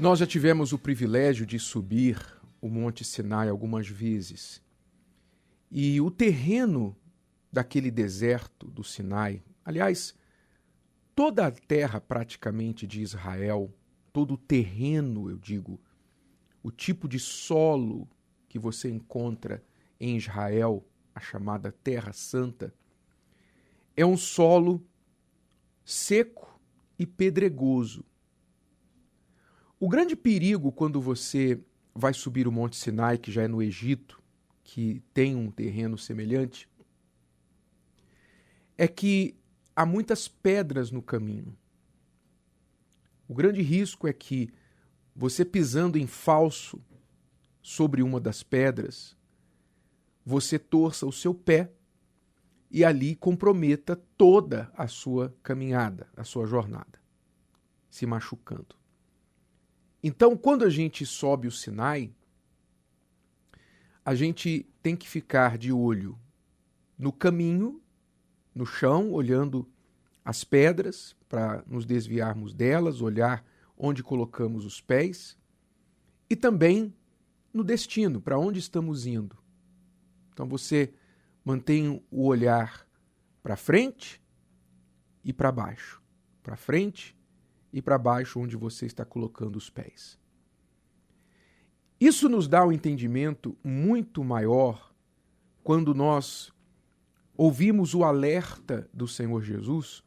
Nós já tivemos o privilégio de subir o Monte Sinai algumas vezes. E o terreno daquele deserto do Sinai, aliás, toda a terra praticamente de Israel, todo o terreno, eu digo, o tipo de solo que você encontra em Israel, a chamada Terra Santa, é um solo seco e pedregoso. O grande perigo quando você vai subir o Monte Sinai, que já é no Egito, que tem um terreno semelhante, é que há muitas pedras no caminho. O grande risco é que você pisando em falso sobre uma das pedras, você torça o seu pé e ali comprometa toda a sua caminhada, a sua jornada, se machucando. Então, quando a gente sobe o Sinai, a gente tem que ficar de olho no caminho, no chão, olhando as pedras para nos desviarmos delas, olhar onde colocamos os pés e também no destino, para onde estamos indo. Então você mantém o olhar para frente e para baixo, para frente e para baixo onde você está colocando os pés. Isso nos dá um entendimento muito maior quando nós ouvimos o alerta do Senhor Jesus,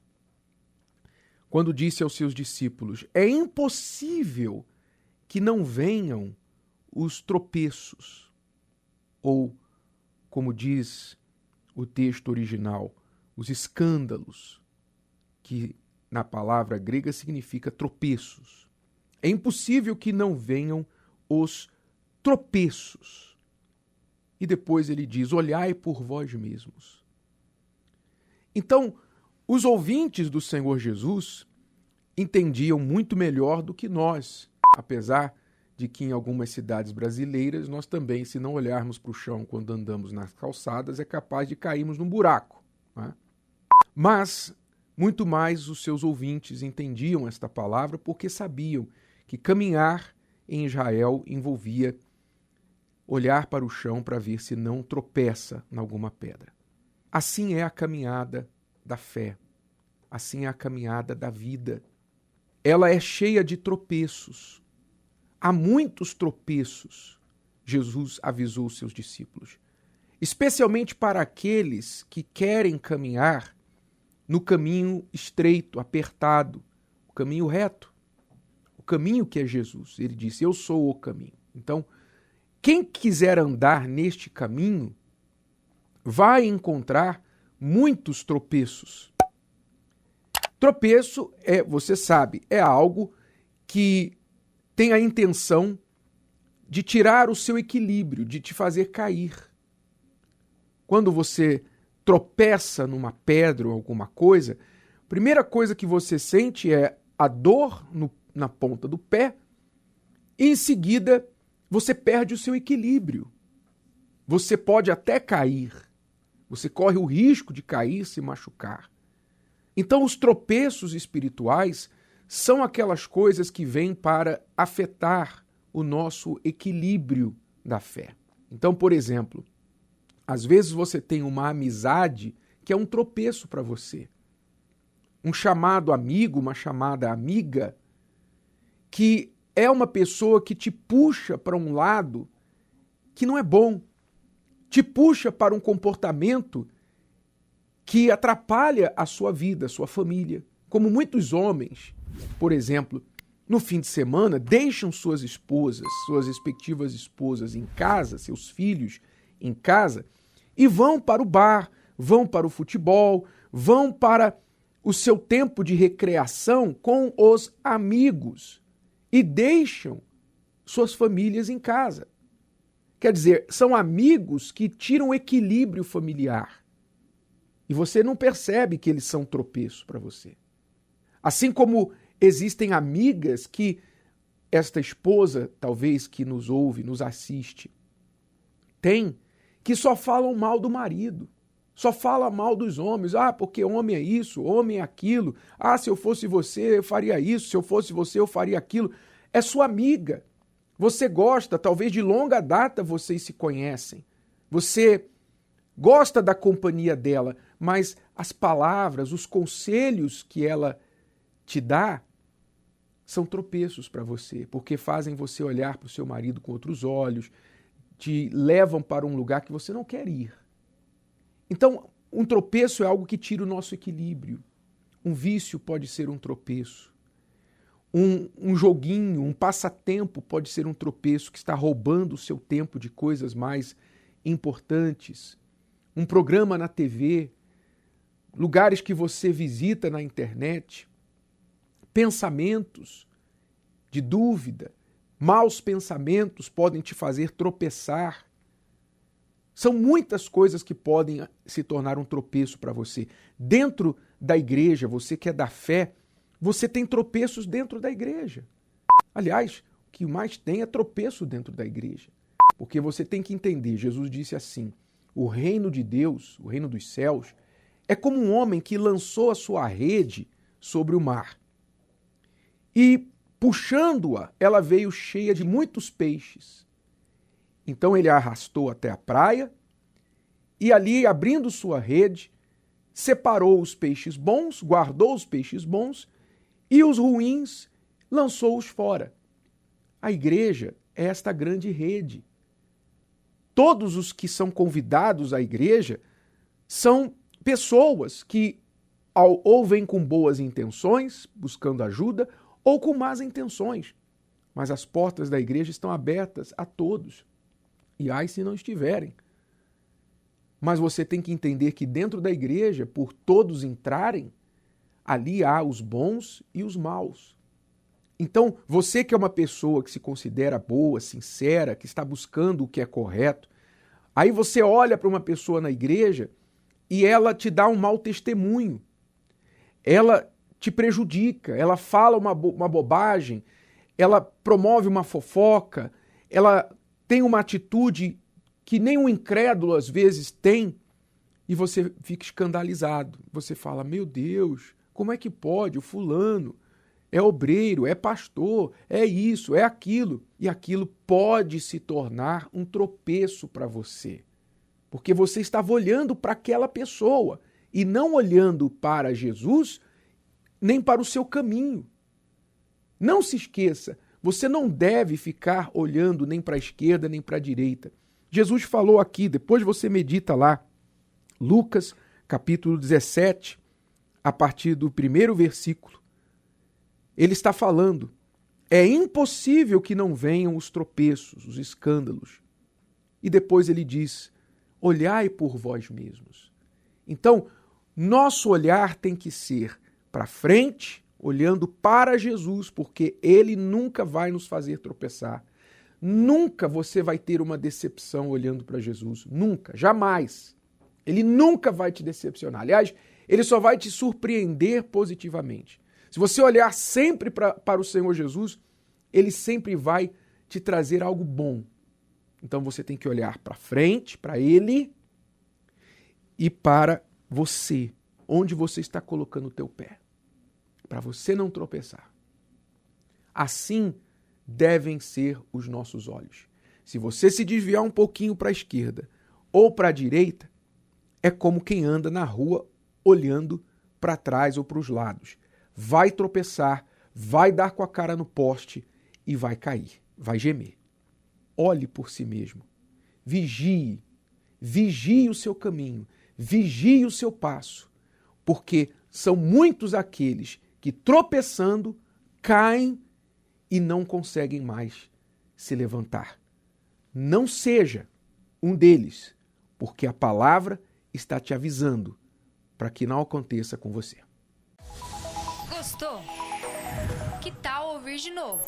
quando disse aos seus discípulos: é impossível que não venham os tropeços, ou, como diz o texto original, os escândalos, que na palavra grega significa tropeços. É impossível que não venham os tropeços. E depois ele diz: olhai por vós mesmos. Então, os ouvintes do Senhor Jesus entendiam muito melhor do que nós, apesar de que em algumas cidades brasileiras nós também, se não olharmos para o chão quando andamos nas calçadas, é capaz de cairmos num buraco, né? Mas muito mais os seus ouvintes entendiam esta palavra porque sabiam que caminhar em Israel envolvia olhar para o chão para ver se não tropeça em alguma pedra. Assim é a caminhada da fé, assim é a caminhada da vida. Ela é cheia de tropeços. Há muitos tropeços, Jesus avisou os seus discípulos, especialmente para aqueles que querem caminhar no caminho estreito, apertado, o caminho reto, o caminho que é Jesus. Ele disse: eu sou o caminho. Então, quem quiser andar neste caminho vai encontrar muitos tropeços. Tropeço é, você sabe, é algo que tem a intenção de tirar o seu equilíbrio, de te fazer cair. Quando você tropeça numa pedra ou alguma coisa, a primeira coisa que você sente é a dor na ponta do pé e em seguida você perde o seu equilíbrio. Você pode até cair. Você corre o risco de cair, se machucar. Então os tropeços espirituais são aquelas coisas que vêm para afetar o nosso equilíbrio da fé. Então, por exemplo, às vezes você tem uma amizade que é um tropeço para você. Um chamado amigo, uma chamada amiga, que é uma pessoa que te puxa para um lado que não é bom, te puxa para um comportamento que atrapalha a sua vida, a sua família. Como muitos homens, por exemplo, no fim de semana, deixam suas esposas, suas respectivas esposas em casa, seus filhos em casa, e vão para o bar, vão para o futebol, vão para o seu tempo de recreação com os amigos e deixam suas famílias em casa. Quer dizer, são amigos que tiram o equilíbrio familiar. E você não percebe que eles são tropeço para você. Assim como existem amigas que esta esposa, talvez que nos ouve, nos assiste, tem, que só falam mal do marido, só fala mal dos homens. Ah, porque homem é isso, homem é aquilo. Ah, se eu fosse você, eu faria isso, se eu fosse você, eu faria aquilo. é sua amiga. Você gosta, talvez de longa data vocês se conhecem. Você gosta da companhia dela, mas as palavras, os conselhos que ela te dá são tropeços para você, porque fazem você olhar para o seu marido com outros olhos, te levam para um lugar que você não quer ir. Então, um tropeço é algo que tira o nosso equilíbrio. Um vício pode ser um tropeço. Um joguinho, um passatempo pode ser um tropeço que está roubando o seu tempo de coisas mais importantes. Um programa na TV, lugares que você visita na internet, pensamentos de dúvida, maus pensamentos podem te fazer tropeçar. São muitas coisas que podem se tornar um tropeço para você. Dentro da igreja, você que é da fé, você tem tropeços dentro da igreja. Aliás, o que mais tem é tropeço dentro da igreja. Porque você tem que entender, Jesus disse assim, o reino de Deus, o reino dos céus, é como um homem que lançou a sua rede sobre o mar. E, puxando-a, ela veio cheia de muitos peixes. Então ele a arrastou até a praia e ali, abrindo sua rede, separou os peixes bons, guardou os peixes bons e os ruins lançou-os fora. A igreja é esta grande rede. Todos os que são convidados à igreja são pessoas que ou vêm com boas intenções, buscando ajuda, ou com más intenções. Mas as portas da igreja estão abertas a todos. E ai se não estiverem. Mas você tem que entender que dentro da igreja, por todos entrarem, ali há os bons e os maus. Então, você que é uma pessoa que se considera boa, sincera, que está buscando o que é correto, aí você olha para uma pessoa na igreja e ela te dá um mau testemunho. Ela te prejudica, ela fala uma bobagem, ela promove uma fofoca, ela tem uma atitude que nem um incrédulo às vezes tem, e você fica escandalizado. Você fala, meu Deus, como é que pode? O fulano é obreiro, é pastor, é isso, é aquilo. E aquilo pode se tornar um tropeço para você. Porque você estava olhando para aquela pessoa e não olhando para Jesus, nem para o seu caminho. Não se esqueça, você não deve ficar olhando nem para a esquerda nem para a direita. Jesus falou aqui, depois você medita lá, Lucas capítulo 17, a partir do 1º versículo. Ele está falando, é impossível que não venham os tropeços, os escândalos. E depois ele diz, olhai por vós mesmos. Então, nosso olhar tem que ser para frente, olhando para Jesus, porque ele nunca vai nos fazer tropeçar. Nunca você vai ter uma decepção olhando para Jesus. Nunca, jamais. Ele nunca vai te decepcionar. Aliás, ele só vai te surpreender positivamente. Se você olhar sempre para o Senhor Jesus, ele sempre vai te trazer algo bom. Então você tem que olhar para frente, para ele e para você, onde você está colocando o teu pé, para você não tropeçar. Assim devem ser os nossos olhos. Se você se desviar um pouquinho para a esquerda ou para a direita, é como quem anda na rua olhando para trás ou para os lados. Vai tropeçar, vai dar com a cara no poste e vai cair, vai gemer. Olhe por si mesmo. Vigie o seu caminho, vigie o seu passo, porque são muitos aqueles que tropeçando caem e não conseguem mais se levantar. Não seja um deles, porque a palavra está te avisando para que não aconteça com você. Gostou? Que tal ouvir de novo?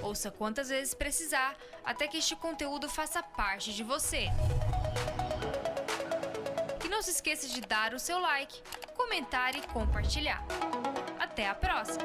Ouça quantas vezes precisar, até que este conteúdo faça parte de você. E não se esqueça de dar o seu like, comentar e compartilhar. Até a próxima!